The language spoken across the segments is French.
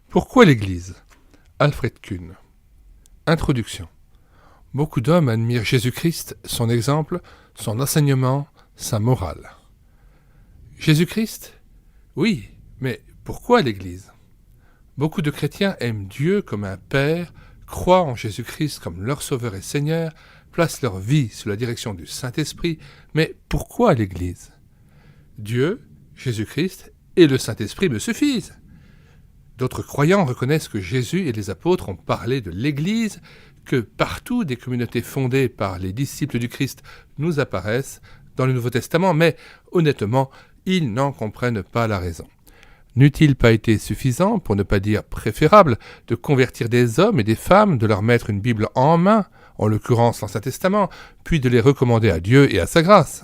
Pourquoi l'Église? Alfred Kuhn. Introduction. Beaucoup d'hommes admirent Jésus-Christ, son exemple, son enseignement, sa morale. Jésus-Christ? Oui, mais pourquoi l'Église? Beaucoup de chrétiens aiment Dieu comme un Père, croient en Jésus-Christ comme leur Sauveur et Seigneur, placent leur vie sous la direction du Saint-Esprit, mais pourquoi l'Église? Dieu, Jésus-Christ et le Saint-Esprit me suffisent. D'autres croyants reconnaissent que Jésus et les apôtres ont parlé de l'Église, que partout des communautés fondées par les disciples du Christ nous apparaissent dans le Nouveau Testament, mais honnêtement, ils n'en comprennent pas la raison. N'eût-il pas été suffisant, pour ne pas dire préférable, de convertir des hommes et des femmes, de leur mettre une Bible en main, en l'occurrence l'Ancien Testament, puis de les recommander à Dieu et à sa grâce?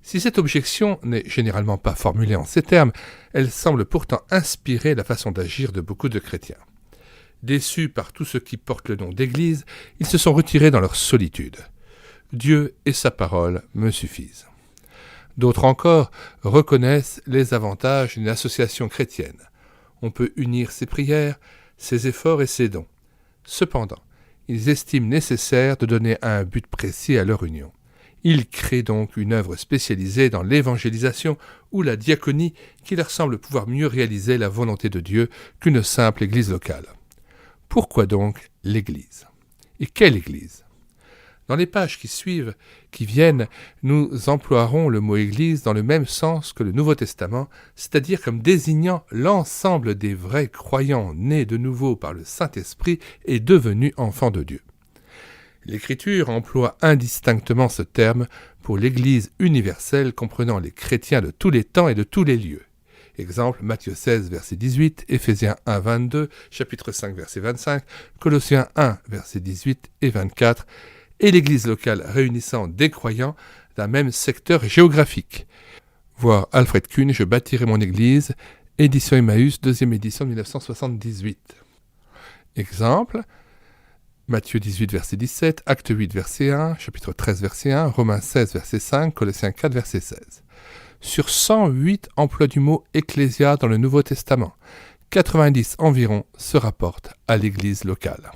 Si cette objection n'est généralement pas formulée en ces termes, elle semble pourtant inspirer la façon d'agir de beaucoup de chrétiens. Déçus par tout ce qui porte le nom d'Église, ils se sont retirés dans leur solitude. Dieu et sa parole me suffisent. D'autres encore reconnaissent les avantages d'une association chrétienne. On peut unir ses prières, ses efforts et ses dons. Cependant, ils estiment nécessaire de donner un but précis à leur union. Ils créent donc une œuvre spécialisée dans l'évangélisation ou la diaconie qui leur semble pouvoir mieux réaliser la volonté de Dieu qu'une simple église locale. Pourquoi donc l'Église? Et quelle Église? Dans les pages qui viennent, nous emploierons le mot Église dans le même sens que le Nouveau Testament, c'est-à-dire comme désignant l'ensemble des vrais croyants nés de nouveau par le Saint-Esprit et devenus enfants de Dieu. L'Écriture emploie indistinctement ce terme pour l'Église universelle comprenant les chrétiens de tous les temps et de tous les lieux. Exemple, Matthieu 16, verset 18, Éphésiens 1, 22, chapitre 5, verset 25, Colossiens 1, verset 18 et 24, et l'Église locale réunissant des croyants d'un même secteur géographique. Voir Alfred Kuhn, Je bâtirai mon Église, édition Emmaüs, deuxième édition de 1978. Exemple, Matthieu 18, verset 17, Acte 8, verset 1, chapitre 13, verset 1, Romains 16, verset 5, Colossiens 4, verset 16. Sur 108 emplois du mot « ecclésia » dans le Nouveau Testament, 90 environ se rapportent à l'Église locale.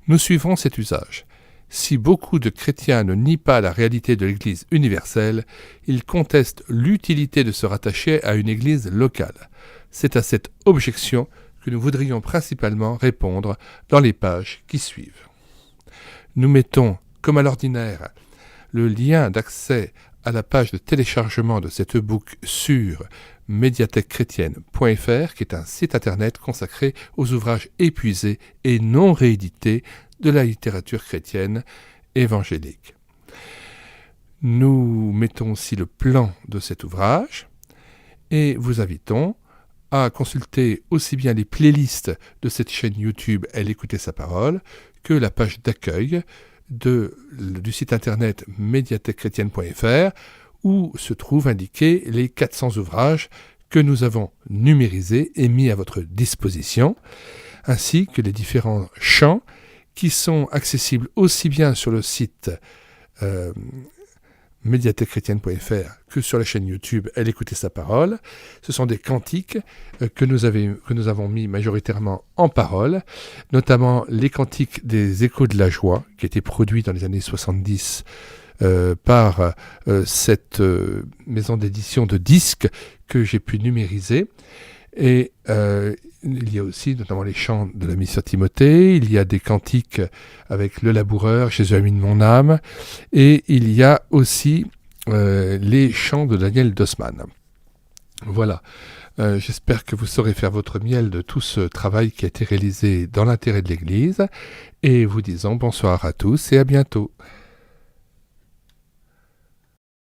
Nous suivrons cet usage. Si beaucoup de chrétiens ne nient pas la réalité de l'Église universelle, ils contestent l'utilité de se rattacher à une Église locale. C'est à cette objection que nous voudrions principalement répondre dans les pages qui suivent. Nous mettons, comme à l'ordinaire, le lien d'accès à la page de téléchargement de cet e-book sur médiathèquechrétienne.fr, qui est un site internet consacré aux ouvrages épuisés et non réédités de la littérature chrétienne évangélique. Nous mettons aussi le plan de cet ouvrage et vous invitons à consulter aussi bien les playlists de cette chaîne YouTube Elle écoutait sa parole que la page d'accueil du site internet médiathèquechrétienne.fr où se trouvent indiqués les 400 ouvrages que nous avons numérisés et mis à votre disposition, ainsi que les différents chants qui sont accessibles aussi bien sur le site médiathèquechrétienne.fr que sur la chaîne YouTube Elle écoutait sa parole. Ce sont des cantiques que nous avons mis majoritairement en parole, notamment les cantiques des Échos de la joie, qui étaient produits dans les années 70 par cette maison d'édition de disques que j'ai pu numériser. Et il y a aussi notamment les chants de la mission Timothée, il y a des cantiques avec le laboureur, Jésus a mis de mon âme, et il y a aussi les chants de Daniel Dossmann. Voilà, j'espère que vous saurez faire votre miel de tout ce travail qui a été réalisé dans l'intérêt de l'Église, et vous disons bonsoir à tous et à bientôt.